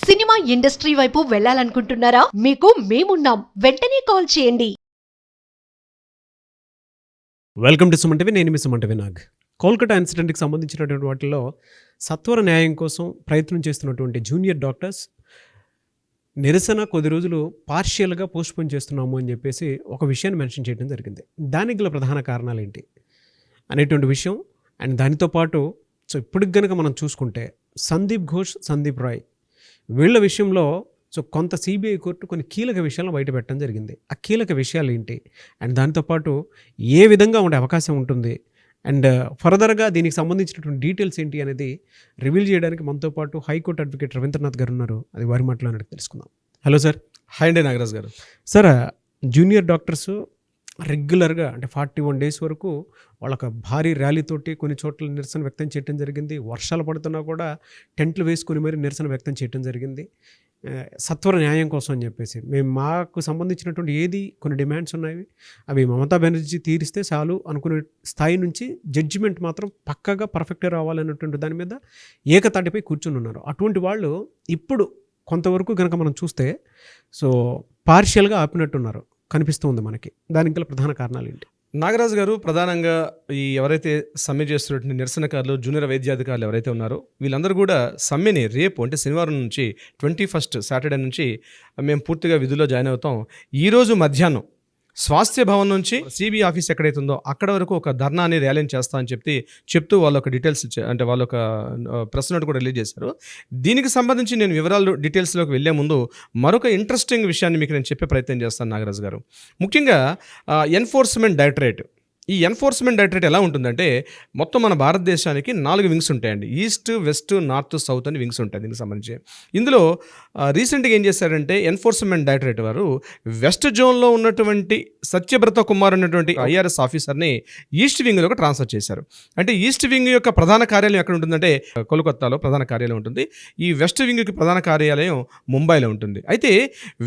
Cinema industry వైపు వెళ్ళాలనుకుంటున్నారా? మీకు మేమున్నాం. వెంటనే కాల్ చేయండి. Welcome to Suman TV. నేను మీ సుమన్ టీవీ నాగ్. కోల్కతా ఇన్సిడెంట్కి సంబంధించినటువంటి వాటిలో సత్వర న్యాయం కోసం ప్రయత్నం చేస్తున్నటువంటి జూనియర్ డాక్టర్స్ నిరసన కొద్ది రోజులు పార్షియల్గా పోస్ట్పోన్ చేస్తున్నాము అని చెప్పేసి ఒక విషయాన్ని మెన్షన్ చేయడం జరిగింది. దానికి గల ప్రధాన కారణాలు ఏంటి అనేటువంటి విషయం అండ్ దానితో పాటు ఇప్పటికి కనుక మనం చూసుకుంటే సందీప్ ఘోష్, సందీప్ రాయ్ వీళ్ళ విషయంలో కొంత సిబిఐ కోర్టు కొన్ని కీలక విషయాలను బయటపెట్టడం జరిగింది. ఆ కీలక విషయాలు ఏంటి అండ్ దాంతోపాటు ఏ విధంగా ఉండే అవకాశం ఉంటుంది అండ్ ఫర్దర్గా దీనికి సంబంధించినటువంటి డీటెయిల్స్ ఏంటి అనేది రివీల్ చేయడానికి మనతో పాటు హైకోర్టు అడ్వకేట్ రవీంద్రనాథ్ గారు ఉన్నారు. అది వారి మాట్లాడినట్టు తెలుసుకుందాం. Hello sir. హాయ్ అండి నాగరాజ్ గారు. సార్, జూనియర్ డాక్టర్స్ రెగ్యులర్గా అంటే 41 days వరకు వాళ్ళొక భారీ ర్యాలీతోటి కొన్ని చోట్ల నిరసన వ్యక్తం చేయడం జరిగింది. వర్షాలు పడుతున్నా కూడా టెంట్లు వేసుకొని మరి నిరసన వ్యక్తం చేయడం జరిగింది సత్వర న్యాయం కోసం అని చెప్పేసి. మాకు సంబంధించినటువంటి ఏది కొన్ని డిమాండ్స్ ఉన్నాయి, అవి మమతా బెనర్జీ తీరిస్తే చాలు అనుకునే స్థాయి నుంచి జడ్జిమెంట్ మాత్రం పక్కగా పర్ఫెక్ట్గా రావాలన్నటువంటి దాని మీద ఏకతాటిపై కూర్చుని ఉన్నారు. అటువంటి వాళ్ళు ఇప్పుడు కొంతవరకు కనుక మనం చూస్తే పార్షియల్గా ఆపినట్టున్నారు కనిపిస్తుంది మనకి. దానికి గల ప్రధాన కారణాలు ఏంటి? నాగరాజు గారు, ప్రధానంగా ఈ ఎవరైతే సమ్మె చేస్తున్నటువంటి నిరసనకారులు, జూనియర్ వైద్యాధికారులు ఎవరైతే ఉన్నారో వీళ్ళందరూ కూడా సమ్మెని రేపు అంటే శనివారం నుంచి 21st సాటర్డే నుంచి మేము పూర్తిగా విధుల్లో జాయిన్ అవుతాం. ఈరోజు మధ్యాహ్నం స్వాస్థ్య భవన్ నుంచి సిబిఐ ఆఫీస్ ఎక్కడైతే ఉందో అక్కడ వరకు ఒక ధర్నాని ర్యాలీని చేస్తా అని చెప్తూ వాళ్ళు ఒక డీటెయిల్స్ అంటే వాళ్ళు ఒక ప్రెస్ నోట్ కూడా రిలీజ్ చేశారు. దీనికి సంబంధించి నేను వివరాలు డీటెయిల్స్లోకి వెళ్లే ముందు మరొక ఇంట్రెస్టింగ్ విషయాన్ని మీకు నేను చెప్పే ప్రయత్నం చేస్తాను నాగరాజు గారు. ముఖ్యంగా ఎన్ఫోర్స్మెంట్ డైరెక్టరేట్, ఈ ఎన్ఫోర్స్మెంట్ డైరెక్టరేట్ ఎలా ఉంటుందంటే మొత్తం మన భారతదేశానికి 4 వింగ్స్ ఉంటాయండి. ఈస్ట్, వెస్ట్, నార్త్, సౌత్ అని వింగ్స్ ఉంటాయి దీనికి సంబంధించి. ఇందులో రీసెంట్గా ఏం చేశారంటే ఎన్ఫోర్స్మెంట్ డైరెక్టరేట్ వారు వెస్ట్ జోన్లో ఉన్నటువంటి సత్యబ్రత కుమార్ అన్నటువంటి ఐఆర్ఎస్ ఆఫీసర్ని ఈస్ట్ వింగ్లోకి ట్రాన్స్ఫర్ చేశారు. అంటే ఈస్ట్ వింగ్ యొక్క ప్రధాన కార్యాలయం ఎక్కడ ఉంటుందంటే కోల్కతాలో ప్రధాన కార్యాలయం ఉంటుంది. ఈ వెస్ట్ వింగ్కి ప్రధాన కార్యాలయం ముంబైలో ఉంటుంది. అయితే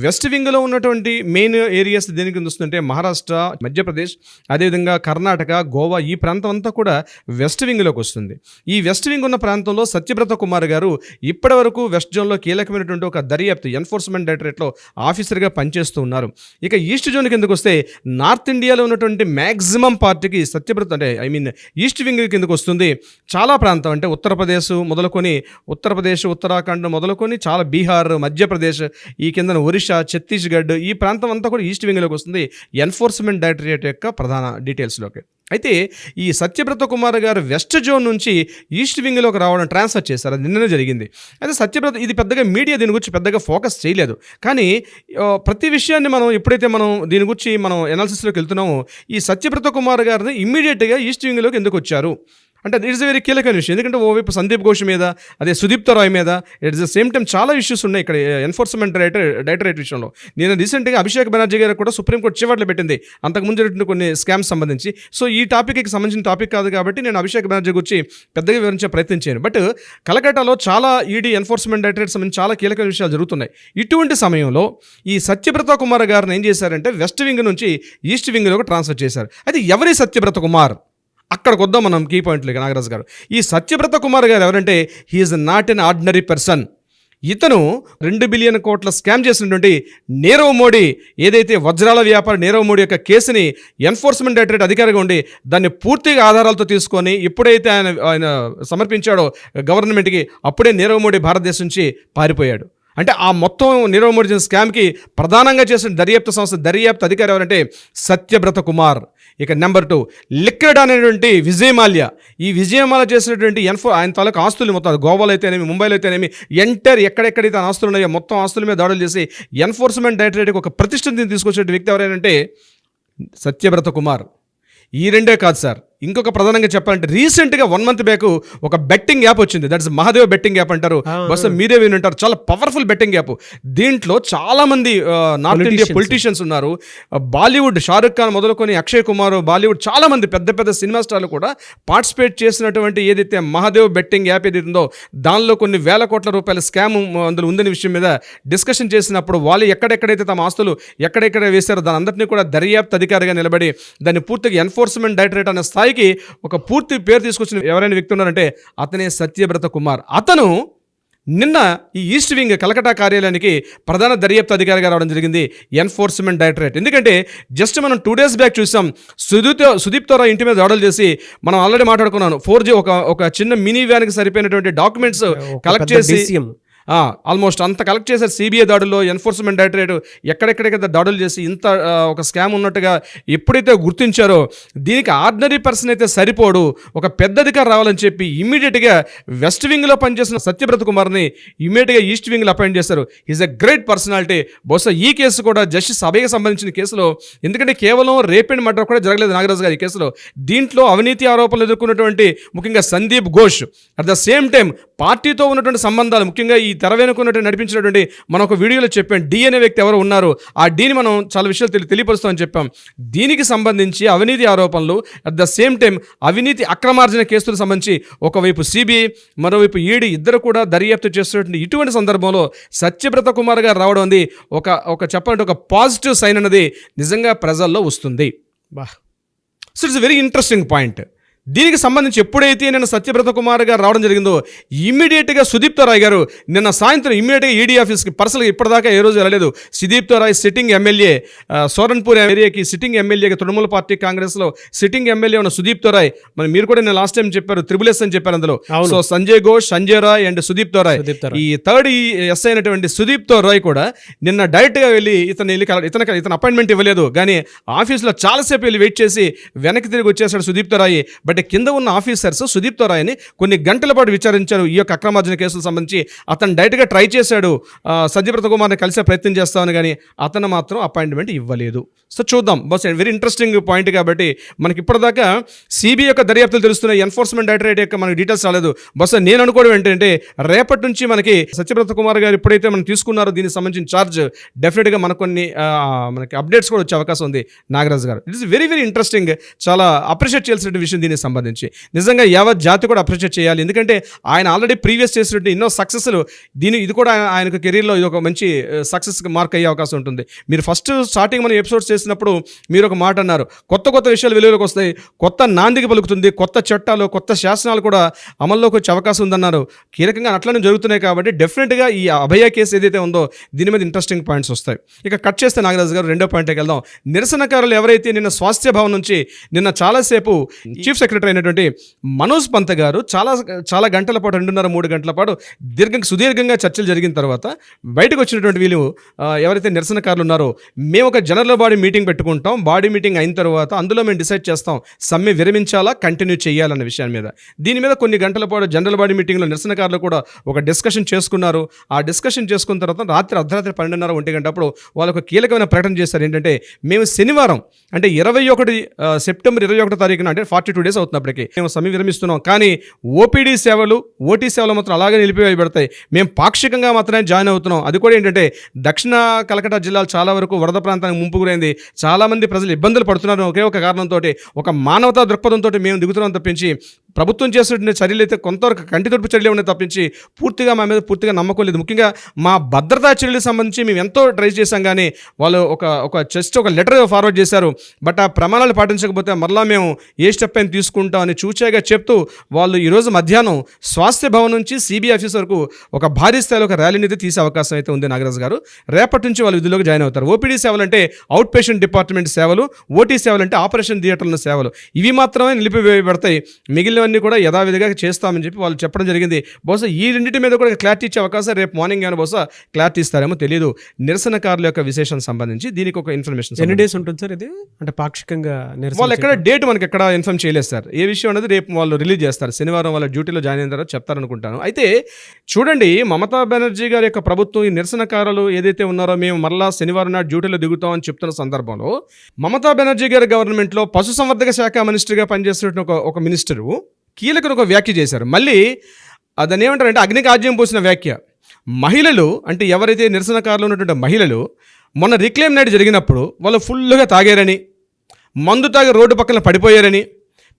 వెస్ట్ వింగ్లో ఉన్నటువంటి మెయిన్ ఏరియాస్ దేనికి వస్తుందంటే మహారాష్ట్ర, మధ్యప్రదేశ్, అదేవిధంగా కర్ణాటక, గోవా, ఈ ప్రాంతం అంతా కూడా వెస్ట్ వింగ్లోకి వస్తుంది. ఈ వెస్ట్ వింగ్ ఉన్న ప్రాంతంలో సత్యబ్రత కుమార్ గారు ఇప్పటి వరకు వెస్ట్ జోన్లో కీలకమైనటువంటి ఒక దర్యాప్తు ఎన్ఫోర్స్మెంట్ డైరెక్టరేట్లో ఆఫీసర్గా పనిచేస్తూ ఉన్నారు. ఇక ఈస్ట్ జోన్ కిందకు వస్తే నార్త్ ఇండియాలో ఉన్నటువంటి మ్యాక్సిమం పార్టీకి సత్యబ్రత అంటే ఈస్ట్ వింగ్ కిందకు వస్తుంది. చాలా ప్రాంతం అంటే ఉత్తరప్రదేశ్, ఉత్తరాఖండ్ మొదలుకొని చాలా బీహార్, మధ్యప్రదేశ్, ఈ కింద ఒరిస్సా, ఛత్తీస్గఢ్, ఈ ప్రాంతం అంతా కూడా ఈస్ట్ వింగ్లోకి వస్తుంది ఎన్ఫోర్స్మెంట్ డైరెక్టరేట్ యొక్క ప్రధాన డీటెయిల్స్లోకి. అయితే ఈ సత్యబ్రత కుమార్ గారు వెస్ట్ జోన్ నుంచి ఈస్ట్ వింగ్లోకి రావడం ట్రాన్స్ఫర్ చేశారు. అది నిన్ననే జరిగింది. అయితే సత్యబ్రత ఇది పెద్దగా మీడియా దీని గురించి పెద్దగా ఫోకస్ చేయలేదు. కానీ ప్రతి విషయాన్ని మనం ఎప్పుడైతే దీని గురించి మనం ఎనాలిసిస్లోకి వెళ్తున్నామో ఈ సత్యబ్రత కుమార్ గారిని ఇమ్మీడియట్గా ఈస్ట్ వింగ్లోకి ఎందుకు వచ్చారు అంటే ఇట్స్ వెరీ కీలకమైన విషయం. ఎందుకంటే ఓవైపు సందీప్ ఘోష్ మీద, అదే సుదీప్త రాయ్ మీద, ఎట్ ద సేమ్ టైం చాలా ఇష్యూస్ ఉన్నాయి ఇక్కడ ఎన్ఫోర్స్మెంట్ డైరెక్టరేట్ విషయంలో. నేను రీసెంట్గా అభిషేక్ బెనర్జీ గారు కూడా సుప్రీంకోర్టు చివట్లు పెట్టింది అంతకుముందు కొన్ని స్కామ్స్ సంబంధించి. ఈ టాపిక్కి సంబంధించిన టాపిక్ కాదు కాబట్టి నేను అభిషేక్ బెనర్జీ గురించి పెద్దగా వివరించే ప్రయత్నం చేయను. బట్ కలకట్టాలో చాలా ఈడీ ఎన్ఫోర్స్మెంట్ డైరెక్టరేట్ సంబంధించి చాలా కీలకమైన విషయాలు జరుగుతున్నాయి. ఇటువంటి సమయంలో ఈ సత్యబ్రత కుమార్ గారిని ఏం చేశారంటే వెస్ట్ వింగ్ నుంచి ఈస్ట్ వింగ్లోకి ట్రాన్స్ఫర్ చేశారు. అయితే ఎవరి సత్యబ్రత కుమార్? అక్కడికి వద్దాం మనం కీ పాయింట్లకి నాగరాజు గారు. ఈ సత్యబ్రత కుమార్ గారు ఎవరంటే he is not an ordinary person. ఇతను 2 బిలియన్ కోట్ల స్కామ్ చేసినటువంటి నీరవ్ మోడీ, ఏదైతే వజ్రాల వ్యాపారి నీరవ్ మోడీ యొక్క కేసుని ఎన్ఫోర్స్మెంట్ డైరెక్టరేట్ అధికారిగా ఉండి దాన్ని పూర్తిగా ఆధారాలతో తీసుకొని ఎప్పుడైతే ఆయన సమర్పించాడో గవర్నమెంట్కి అప్పుడే నీరవ్ మోడీ భారతదేశం నుంచి పారిపోయాడు. అంటే ఆ మొత్తం నీరవ్ మోడీ స్కామ్కి ప్రధానంగా చేసిన దర్యాప్తు అధికారి ఎవరంటే సత్యబ్రత కుమార్. ఇక నెంబర్ 2 లిక్విడ్ అనేటువంటి విజయమాల్యా. ఈ విజయమాల్యా చేసినటువంటి ఆయన తాలూకు ఆస్తులు మొత్తం గోవాలో అయితేనేమి, ముంబైలో అయితేనేమి ఎక్కడెక్కడైతే ఆస్తులు ఉన్నాయో మొత్తం ఆస్తుల మీద దాడులు చేసి ఎన్ఫోర్స్మెంట్ డైరెక్టరేట్కి ఒక ప్రతిష్టని తీసుకొచ్చే వ్యక్తి ఎవరైనా సత్యబ్రత కుమార్. ఈ రెండే కాదు సార్, ఇంకొక ప్రధానంగా చెప్పాలంటే రీసెంట్గా 1 month బ్యాక్ ఒక బెట్టింగ్ యాప్ వచ్చింది. దట్స్ మహాదేవ్ బెట్టింగ్ యాప్ అంటారు. బస్సు మీరే వినుంటారు. చాలా పవర్ఫుల్ బెట్టింగ్ యాప్. దీంట్లో చాలామంది నార్త్ ఇండియా పొలిటీషియన్స్ ఉన్నారు. బాలీవుడ్ షారుఖ్ ఖాన్ మొదలుకొని అక్షయ్ కుమార్, బాలీవుడ్ చాలామంది పెద్ద పెద్ద సినిమా స్టార్లు కూడా పార్టిసిపేట్ చేసినటువంటి ఏదైతే మహాదేవ్ బెట్టింగ్ యాప్ ఏదైతే ఉందో దానిలో కొన్ని వేల కోట్ల రూపాయల స్కామ్ అందులో ఉందనే విషయం మీద డిస్కషన్ చేసినప్పుడు వాళ్ళు ఎక్కడెక్కడైతే తమ ఆస్తులు ఎక్కడెక్కడ వేశారో దాని అందరినీ కూడా దర్యాప్తు అధికారిగా నిలబడి దాన్ని పూర్తిగా ఎన్ఫోర్స్మెంట్ డైరెక్టరేట్ అనే స్థాయి కి ఒక పూర్తి పేరు తీసుకొచ్చిన ఎవరైనా వ్యక్తి ఉన్నారంటే అతనే సత్యబ్రత కుమార్. అతను నిన్న ఈ ఈస్ట్ వింగ్ కలకటా కార్యాలయానికి ప్రధాన దర్యాప్తు అధికారిగా రావడం జరిగింది ఎన్ఫోర్స్మెంట్ డైరెక్టరేట్. ఎందుకంటే జస్ట్ మనం 2 days బ్యాక్ చూసాం సుదీప్ తోరా ఇంటి మీద దాడులు చేసి మనం ఆల్రెడీ మాట్లాడుకున్నాను 4G ఒక చిన్న మినీ వ్యాన్కి సరిపోయినటువంటి డాక్యుమెంట్స్ కలెక్ట్ చేసి ఆల్మోస్ట్ అంత కలెక్ట్ చేశారు. సిబిఐ దాడుల్లో ఎన్ఫోర్స్మెంట్ డైరెక్టరేట్ ఎక్కడెక్కడికైతే దాడులు చేసి ఇంత ఒక స్కామ్ ఉన్నట్టుగా ఎప్పుడైతే గుర్తించారో దీనికి ఆర్డినరీ పర్సన్ అయితే సరిపోడు, ఒక పెద్ద అధికారి రావాలని చెప్పి ఇమ్మీడియట్గా వెస్ట్ వింగ్లో పనిచేసిన సత్యబ్రత కుమార్ని ఇమ్మీడియట్గా ఈస్ట్ వింగ్లో అపాయింట్ చేశారు. Is a great personality. బహుశా ఈ కేసు కూడా జస్టిస్ అభయ్కి సంబంధించిన కేసులో, ఎందుకంటే కేవలం రేప్ అండ్ మర్డర్ కూడా జరగలేదు నాగరాజు గారు ఈ కేసులో, దీంట్లో అవినీతి ఆరోపణలు ఎదుర్కొన్నటువంటి ముఖ్యంగా Sandeep Ghosh, at the same time పార్టీతో ఉన్నటువంటి సంబంధాలు, ముఖ్యంగా ఈ తెర వెనుకున్నట్టు నడిపించినటువంటి మనం ఒక వీడియోలో చెప్పాం డి అనే వ్యక్తి ఎవరు ఉన్నారు, ఆ డీని మనం చాలా విషయాలు తెలియపరుస్తామని చెప్పాం. దీనికి సంబంధించి అవినీతి ఆరోపణలు, అట్ ద సేమ్ టైం అవినీతి అక్రమార్జన కేసులకు సంబంధించి ఒకవైపు సిబిఐ మరోవైపు ఈడీ ఇద్దరు కూడా దర్యాప్తు చేస్తున్నటువంటి ఇటువంటి సందర్భంలో సత్యబ్రత కుమార్ గారు రావడం అనేది ఒక చెప్పాలంటే ఒక పాజిటివ్ సైన్ అన్నది నిజంగా ప్రజల్లో వస్తుంది. So it's very interesting point. దీనికి సంబంధించి ఎప్పుడైతే నిన్న సత్యబ్రత కుమార్ గారు రావడం జరిగిందో ఇమ్మీడియట్గా సుదీప్ రాయ్ గారు నిన్న సాయంత్రం ఇమ్మీడియట్గా ఈడీ ఆఫీస్కి పర్సనల్గా ఇప్పటిదాకా ఏ రోజు వెళ్ళలేదు. సుదీప్ రాయ్ సిట్టింగ్ ఎమ్మెల్యే, సోరన్పూర్ ఏరియాకి సిట్టింగ్ ఎమ్మెల్యేగా తృణమూల పార్టీ కాంగ్రెస్లో సిట్టింగ్ ఎమ్మెల్యే ఉన్న సుదీప్ రాయ్, మరి మీరు కూడా నేను లాస్ట్ టైం చెప్పారు త్రిబుల్ ఎస్ అని చెప్పారు అందులో. సో సంజయ్ ఘోష్, సంజయ్ రాయ్ అండ్ సుదీప్ రాయ్, ఈ థర్డ్ ఎస్ అయినటువంటి సుదీప్ రాయ్ కూడా నిన్న డైరెక్ట్గా వెళ్ళి ఇతను అపాయింట్మెంట్ ఇవ్వలేదు, కానీ ఆఫీస్లో చాలాసేపు వెళ్ళి వెయిట్ చేసి వెనక్కి తిరిగి వచ్చేసాడు సుదీప్ రాయ్. బట్ కింద ఉన్న ఆఫీసర్స్ సుదీప్ రాయ్ని కొన్ని గంటల పాటు విచారించారు ఈ యొక్క అక్రమార్జన కేసులకు సంబంధించి. అతను డైరెక్ట్గా ట్రై చేశాడు సత్యబ్రత కుమార్ని కలిసే ప్రయత్నం చేస్తామని, కానీ అతను మాత్రం అపాయింట్మెంట్ ఇవ్వలేదు. సో చూద్దాం, బస్ వెరీ ఇంట్రెస్టింగ్ పాయింట్. కాబట్టి మనకి ఇప్పటిదాకా సిబిఐ యొక్క దర్యాప్తులు తెలుస్తున్నాయి, ఎన్ఫోర్స్మెంట్ డైరెక్టరేట్ యొక్క మనకి డీటెయిల్స్ రాలేదు. బస్ నేను అనుకోవడం ఏంటంటే రేపటి నుంచి మనకి సత్యబ్రత కుమార్ గారు ఎప్పుడైతే మనం తీసుకున్నారో దీనికి సంబంధించిన ఛార్జ్ డెఫినెట్గా మనకు మనకి అప్డేట్స్ కూడా వచ్చే అవకాశం ఉంది నాగరాజు గారు. It is very very interesting, చాలా అప్రిషియేట్ చేయాల్సిన విషయం దీనికి సంబంధించి. నిజంగా యావత్ జాతి కూడా అప్రిషియేట్ చేయాలి, ఎందుకంటే ఆయన ఆల్రెడీ ప్రీవియస్ చేసినట్టు ఎన్నో సక్సెస్లు, ఇది కూడా ఆయనకు కెరీర్లో ఇది ఒక మంచి సక్సెస్ మార్క్ అయ్యే అవకాశం ఉంటుంది. మీరు ఫస్ట్ స్టార్టింగ్ మనం ఎపిసోడ్స్ చేసినప్పుడు మీరు ఒక మాట అన్నారు, కొత్త విషయాలు వెలుగులోకి వస్తాయి, కొత్త నాందికి పలుకుతుంది, కొత్త చట్టాలు కొత్త శాసనాలు కూడా అమల్లోకి వచ్చే అవకాశం ఉందన్నారు. కీలకంగా అట్లనే జరుగుతున్నాయి. కాబట్టి డెఫినెట్గా ఈ అభయ కేసు ఏదైతే ఉందో దీని మీద ఇంట్రెస్టింగ్ పాయింట్స్ వస్తాయి. ఇక కట్ చేస్తే నాగరాజు గారు రెండో పాయింట్కి వెళ్దాం. నిరసనకారులు ఎవరైతే నిన్న స్వాస్థ్య భవన్ నుంచి నిన్న చాలాసేపు చీఫ్ సెక్రటరీ అయినటువంటి మనోజ్ పంత్ గారు చాలా గంటల పాటు 2.5-3 గంటల పాటు సుదీర్ఘంగా చర్చలు జరిగిన తర్వాత బయటకు వచ్చినటువంటి వీళ్ళు ఎవరైతే నిరసనకారులు ఉన్నారో, మేము ఒక జనరల్ బాడీ మీటింగ్ పెట్టుకుంటాం, బాడీ మీటింగ్ అయిన తర్వాత అందులో మేము డిసైడ్ చేస్తాం సమ్మె విరమించాలా కంటిన్యూ చేయాలన్న విషయం మీద. దీని మీద కొన్ని గంటల పాటు జనరల్ బాడీ మీటింగ్లో నిరసనకారులు కూడా ఒక డిస్కషన్ చేసుకున్నారు. ఆ డిస్కషన్ చేసుకున్న తర్వాత అర్ధరాత్రి 12:30-1 గంట అప్పుడు వాళ్ళు ఒక కీలకమైన ప్రకటన చేశారు. ఏంటంటే మేము శనివారం అంటే 21 సెప్టెంబర్ 21 తారీఖున, అంటే 42 days అవుతున్నప్పటికీ మేము సమ్మె విరమిస్తున్నాం, కానీ ఓపీడీ సేవలు ఓటీ సేవలు మాత్రం అలాగే నిలిపివేయబడతాయి, మేము పాక్షికంగా మాత్రమే జాయిన్ అవుతున్నాం. అది కూడా ఏంటంటే దక్షిణ కలకటా జిల్లాలో చాలా వరకు వరద ప్రాంతానికి ముంపు గురైంది, చాలామంది ప్రజలు ఇబ్బందులు పడుతున్నారు. ఒకే ఒక కారణంతో ఒక మానవతా దృక్పథంతో మేము దిగుతున్నాం తప్పించి ప్రభుత్వం చేస్తున్న చర్యలు అయితే కొంతవరకు కంటి తొడుపు చర్యలు ఉన్నాయి తప్పించి పూర్తిగా మా మీద పూర్తిగా నమ్మకం లేదు. ముఖ్యంగా మా భద్రతా చర్యలకు సంబంధించి మేము ఎంతో ట్రై చేశాం, కానీ వాళ్ళు ఒక లెటర్ ఫార్వర్డ్ చేశారు. బట్ ఆ ప్రమాణాలు పాటించకపోతే మరలా మేము ఏ స్టెప్ అయినా తీసుకుంటామని చూచాగా చెప్తూ వాళ్ళు ఈరోజు మధ్యాహ్నం స్వాస్థ్య భవన్ నుంచి సిబిఐ ఆఫీస్ వరకు ఒక భారీ స్థాయిలో ఒక ర్యాలీని అయితే తీసే అవకాశం అయితే ఉంది నాగరాజు గారు. రేపటి నుంచి వాళ్ళు విధుల్లోకి జాయిన్ అవుతారు. ఓపీడీ సేవలు అంటే అవుట్ పేషెంట్ డిపార్ట్మెంట్ సేవలు, ఓటీ సేవలు అంటే ఆపరేషన్ థియేటర్ల సేవలు, ఇవి మాత్రమే నిలిపివేయబడతాయి, మిగిలినవన్నీ కూడా యథావిధిగా చేస్తామని చెప్పి వాళ్ళు చెప్పడం జరిగింది. బహుశా ఈ రెండింటి మీద కూడా క్లారిటీ ఇచ్చే అవకాశం రేపు మార్నింగ్ ఏమైనా బహుశా క్లారిటీ ఇస్తారేమో తెలియదు. నిరసనకారుల యొక్క విశేషం సంబంధించి దీనికి ఒక ఇన్ఫర్మేషన్ ఎన్ని డేస్ ఉంటుంది సార్ ఇది, అంటే పాక్షికంగా వాళ్ళు ఎక్కడ డేట్ మనకి ఎక్కడ ఇన్ఫార్మ్ చేయలేదు సార్. ఏ విషయం అనేది రేపు వాళ్ళు రిలీజ్ చేస్తారు, శనివారం వాళ్ళ డ్యూటీలో జాయిన్ అయిన తర్వాత చెప్తారనుకుంటాను. అయితే చూడండి, మమతా బెనర్జీ గారి యొక్క ప్రభుత్వం ఈ నిరసనకారులు ఏదైతే ఉన్నారో మేము మరలా శనివారం నాడు డ్యూటీలో దిగుతామని చెప్తున్న సందర్భంలో మమతా బెనర్జీ గారి గవర్నమెంట్లో పశుసంవర్ధక శాఖ మినిస్టర్గా పనిచేస్తున్న ఒక మినిస్టరు కీలకను ఒక వ్యాఖ్య చేశారు. మళ్ళీ అదని ఏమంటారంటే అగ్నికి ఆజ్యం పోసిన వ్యాఖ్య. మహిళలు అంటే ఎవరైతే నిరసనకారులు ఉన్నటువంటి మహిళలు మొన్న రిక్లైమ్ నైట్ జరిగినప్పుడు వాళ్ళు ఫుల్గా తాగారని, మందు తాగి రోడ్డు పక్కన పడిపోయారని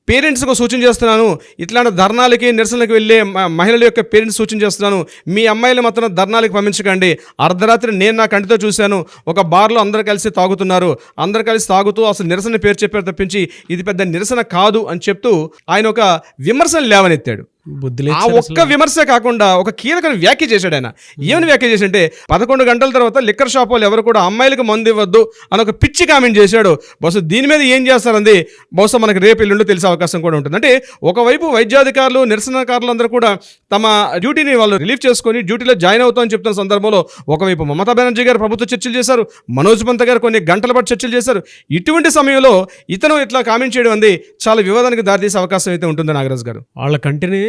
పేరెంట్స్కు సూచన చేస్తున్నాను, ఇట్లాంటి ధర్నాలకి నిరసనలకు వెళ్ళే మహిళల యొక్క పేరెంట్స్ సూచన చేస్తున్నాను, మీ అమ్మాయిలు మాత్రం ధర్నాలకు పంపించకండి. అర్ధరాత్రి నేను నా కంటితో చూశాను, ఒక బార్లో అందరు కలిసి తాగుతున్నారు, అందరు కలిసి తాగుతూ అసలు నిరసన పేరు చెప్పారు తప్పించి ఇది పెద్ద నిరసన కాదు అని చెప్తూ ఆయన ఒక విమర్శలు లేవనెత్తాడు. బుద్ధి లేదు ఆ సార్ ఒక్క విమర్శ కాకుండా ఒక కీలకమైన వ్యాఖ్య చేశాడు ఆయన. ఏమని వ్యాఖ్య చేశాడంటే 11 గంటల తర్వాత లిక్కర్ షాప్ వాళ్ళు ఎవరు కూడా అమ్మాయిలకు మందు ఇవ్వద్దు అని ఒక పిచ్చి కామెంట్ చేశాడు. బహుశా దీని మీద ఏం చేస్తారంది బహుశా మనకి రేపు ఎల్లుండో తెలిసే అవకాశం కూడా ఉంటుంది. అంటే ఒకవైపు వైద్యాధికారులు నిరసనకారులు అందరూ కూడా తమ డ్యూటీని వాళ్ళు రిలీఫ్ చేసుకొని డ్యూటీలో జాయిన్ అవుతామని చెప్తున్న సందర్భంలో ఒకవైపు మమతా బెనర్జీ గారు ప్రభుత్వ చర్చలు చేశారు, మనోజ్ పంత గారు కొన్ని గంటల పాటు చర్చలు చేశారు. ఇటువంటి సమయంలో ఇతను ఇట్లా కామెంట్ చేయడం అంది చాలా వివాదానికి దారితీసే అవకాశం అయితే ఉంటుంది నాగరాజు గారు. వాళ్ళ కంటిని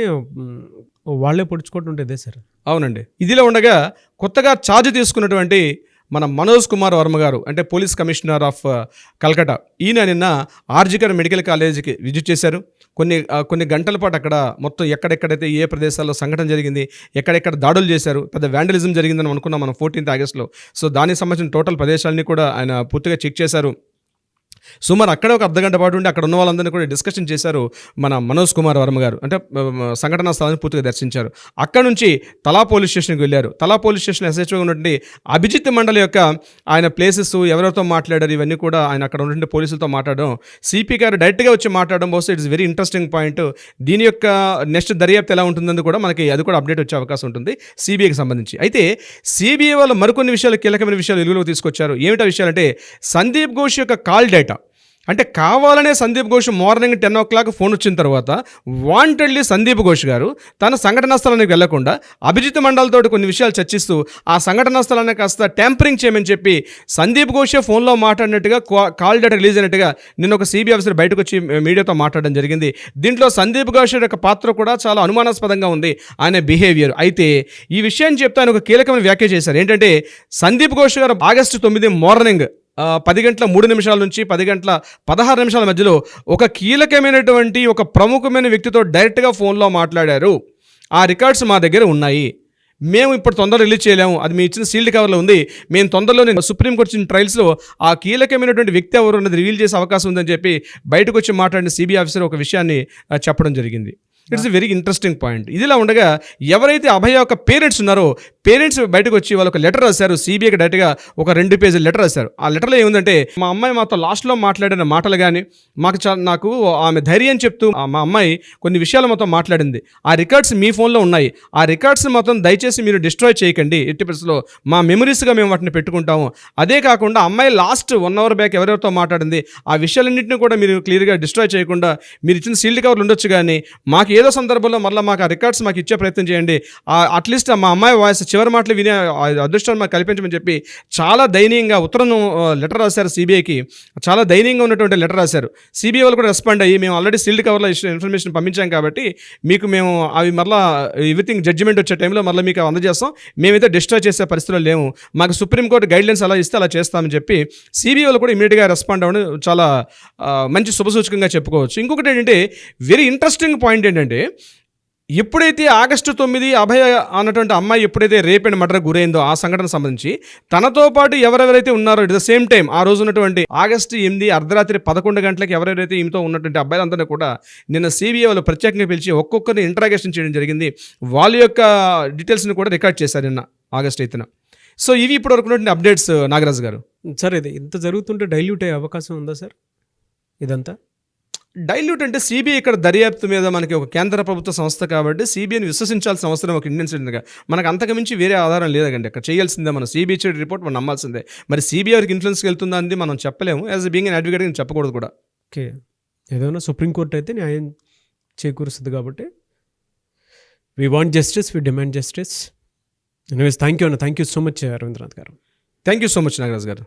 వాళ్ళే పొడుచుకోవటం ఉంటుంది సార్. అవునండి. ఇదిలో ఉండగా కొత్తగా ఛార్జ్ తీసుకున్నటువంటి మన మనోజ్ కుమార్ వర్మ గారు, అంటే పోలీస్ కమిషనర్ ఆఫ్ కల్కటా, ఈయన నిన్న ఆర్జికర్ మెడికల్ కాలేజీకి విజిట్ చేశారు. కొన్ని గంటల పాటు అక్కడ మొత్తం ఎక్కడెక్కడైతే ఏ ప్రదేశాల్లో సంఘటన జరిగింది, ఎక్కడెక్కడ దాడులు చేశారు, పెద్ద వ్యాండలిజం జరిగిందని అనుకున్నాం మనం 14th ఆగస్టులో. సో దానికి సంబంధించిన టోటల్ ప్రదేశాలని కూడా ఆయన పూర్తిగా చెక్ చేశారు. సుమారు అక్కడే ఒక అర్ధగంట పాటు ఉండి అక్కడ ఉన్న వాళ్ళందరినీ కూడా డిస్కషన్ చేశారు మన మనోజ్ కుమార్ వర్మ గారు. అంటే సంఘటనా స్థలాన్ని పూర్తిగా దర్శించారు. అక్కడ నుంచి తలా పోలీస్ స్టేషన్కి వెళ్ళారు. తలా పోలీస్ స్టేషన్ ఎస్హెచ్ఓగా ఉన్నటువంటి అభిజిత్ మండలి యొక్క ఆయన ప్లేసెస్ ఎవరెవరితో మాట్లాడారు ఇవన్నీ కూడా ఆయన అక్కడ ఉన్నటువంటి పోలీసులతో మాట్లాడడం, సిపి గారు డైరెక్ట్గా వచ్చి మాట్లాడడం బహుశా ఇట్స్ వెరీ ఇంట్రెస్టింగ్ పాయింట్. దీని యొక్క నెక్స్ట్ దర్యాప్తు ఎలా ఉంటుందని కూడా మనకి అది కూడా అప్డేట్ వచ్చే అవకాశం ఉంటుంది సిబిఐకి సంబంధించి. అయితే సిబిఐ వాళ్ళు మరికొన్ని విషయాలు, కీలకమైన విషయాలు వెలుగులోకి తీసుకొచ్చారు. ఏమిటా విషయాలు అంటే సందీప్ ఘోష్ యొక్క కాల్ డేటా. అంటే కావాలనే Sandeep Ghosh morning 10 o'clock phone వచ్చిన తర్వాత వాంటెడ్లీ సందీప్ ఘోష్ గారు తన సంఘటనా స్థలానికి వెళ్లకుండా అభిజిత్ మండల్తో కొన్ని విషయాలు చర్చిస్తూ ఆ సంఘటనా స్థలాన్ని కాస్త ట్యాంపరింగ్ చేయమని చెప్పి సందీప్ ఘోషే ఫోన్లో మాట్లాడినట్టుగా కాల్ డేటా రిలీజ్ అయినట్టుగా నిన్న ఒక సిబిఐ ఆఫీసర్ బయటకు వచ్చి మీడియాతో మాట్లాడడం జరిగింది. దీంట్లో సందీప్ ఘోష్ యొక్క పాత్ర కూడా చాలా అనుమానాస్పదంగా ఉంది, ఆయన బిహేవియర్. అయితే ఈ విషయాన్ని చెప్తే ఆయన ఒక కీలకమైన వ్యాఖ్య చేశారు. ఏంటంటే సందీప్ ఘోష్ గారు August 9 మార్నింగ్ 10:03 నుంచి 10:16 మధ్యలో ఒక కీలకమైనటువంటి ఒక ప్రముఖమైన వ్యక్తితో డైరెక్ట్గా ఫోన్లో మాట్లాడారు. ఆ రికార్డ్స్ మా దగ్గర ఉన్నాయి. మేము ఇప్పుడు తొందరగా రిలీజ్ చేయలేము, అది మీ ఇచ్చిన సీల్డ్ కవర్లో ఉంది. మేము తొందరలోనే సుప్రీంకోర్టు ఇచ్చిన ట్రయల్స్లో ఆ కీలకమైనటువంటి వ్యక్తి ఎవరు అన్నది రివీల్ చేసే అవకాశం ఉందని చెప్పి బయటకు వచ్చి మాట్లాడిన సిబిఐ ఆఫీసర్ ఒక విషయాన్ని చెప్పడం జరిగింది. It's a very interesting point. ఇదిలా ఉండగా ఎవరైతే అభయ యొక్క పేరెంట్స్ ఉన్నారో పేరెంట్స్ బయటకు వచ్చి వాళ్ళు ఒక లెటర్ రాశారు. సిబిఐకి డైరెక్ట్గా ఒక 2 పేజీల లెటర్ రాశారు. ఆ లెటర్లో ఏముందంటే మా అమ్మాయి మాతో లాస్ట్లో మాట్లాడిన మాటలు కానీ నాకు ఆమె ధైర్యం చెప్తూ మా అమ్మాయి కొన్ని విషయాలు మొత్తం మాట్లాడింది. ఆ రికార్డ్స్ మీ ఫోన్లో ఉన్నాయి. ఆ రికార్డ్స్ మొత్తం దయచేసి మీరు డిస్ట్రాయ్ చేయకండి, ఎట్టి పరిస్థితుల్లో మా మెమరీస్గా మేము వాటిని పెట్టుకుంటాము. అదే కాకుండా అమ్మాయి లాస్ట్ 1 hour బ్యాక్ ఎవరెవరితో మాట్లాడింది ఆ విషయాలన్నింటినీ కూడా మీరు క్లియర్గా డిస్ట్రాయ్ చేయకుండా మీరు ఇచ్చిన సీల్డ్ కవర్లు ఉండొచ్చు, కానీ మాకు ఏదో సందర్భంలో మళ్ళీ మాకు ఆ రికార్డ్స్ మాకు ఇచ్చే ప్రయత్నం చేయండి. అట్లీస్ట్ మా అమ్మాయి వాయిస్ చివరి మాటలు వినే అదృష్టాన్ని మాకు కల్పించమని చెప్పి చాలా దయనీయంగా ఉత్తరం లెటర్ రాశారు సిబిఐకి. చాలా దయనీయంగా ఉన్నటువంటి లెటర్ రాశారు. సిబిఐ వాళ్ళు కూడా రెస్పాండ్ అయ్యి మేము ఆల్రెడీ సీల్డ్ కవర్లో ఇన్ఫర్మేషన్ పంపించాం కాబట్టి మీకు మేము అవి మళ్ళీ ఎవ్రీథింగ్ జడ్జిమెంట్ వచ్చే టైంలో మళ్ళీ మీకు అందజేస్తాం, మేమైతే డిస్ట్రాయ్ చేసే పరిస్థితుల్లో లేము, మాకు సుప్రీంకోర్టు గైడ్లైన్స్ అలా ఇస్తే అలా చేస్తామని చెప్పి సిబిఐ వాళ్ళు కూడా ఇమీడియట్గా రెస్పాండ్ అవ్వడం చాలా మంచి శుభసూచకంగా చెప్పుకోవచ్చు. ఇంకొకటి ఏంటంటే వెరీ ఇంట్రెస్టింగ్ పాయింట్ ఏంటంటే ఎప్పుడైతే August 9 అభయ అన్నటువంటి అమ్మాయి ఎప్పుడైతే రేప్ అండ్ మర్డర్ గురైందో ఆ సంఘటన సంబంధించి తనతో పాటు ఎవరెవరైతే ఉన్నారో ఇట్ ద సేమ్ టైం ఆ రోజు ఉన్నటువంటి August 8 అర్ధరాత్రి 11 గంటలకు ఎవరెవరైతే ఈమెతో ఉన్నటువంటి అబ్బాయిలందరినీ కూడా నిన్న సిబిఐ వాళ్ళు ప్రత్యేకంగా పిలిచి ఒక్కొక్కరిని ఇంటరాగేషన్ చేయడం జరిగింది. వాళ్ళ యొక్క డీటెయిల్స్ని కూడా రికార్డ్ చేశారు నిన్న August 8. సో ఇవి ఇప్పుడు వరకు ఉన్నటువంటి అప్డేట్స్ నాగరాజు గారు. సార్ ఇది ఇంత జరుగుతుంటే డైల్యూట్ అయ్యే అవకాశం ఉందా సార్ ఇదంతా? డైల్యూట్ అంటే సిబిఐ ఇక్కడ దర్యాప్తు మీద మనకి ఒక కేంద్ర ప్రభుత్వ సంస్థ కాబట్టి సిబిఐని విశ్వసించాల్సిన అవసరం ఒక ఇండియన్ సిటిజన్గా మనకు అంతకుమించి వేరే ఆధారం లేదండి. అక్కడ చేయాల్సిందే మనం సిబిఐ ఇచ్చే రిపోర్ట్ మనం నమ్మాల్సిందే. మరి సిబిఐ వరకు ఇన్ఫ్లుయెన్స్కి వెళ్తుందా అని మనం చెప్పలేము. యాజ్ బీయింగ్ అన్ అడ్వకేట్ నేను చెప్పకూడదు కూడా. ఓకే, ఏదైనా సుప్రీంకోర్టు అయితే న్యాయం చేకూరుస్తుంది కాబట్టి we want justice, we demand justice. Anyways thank you so much Ravindranath garu. Thank you so much Nagaraj గారు.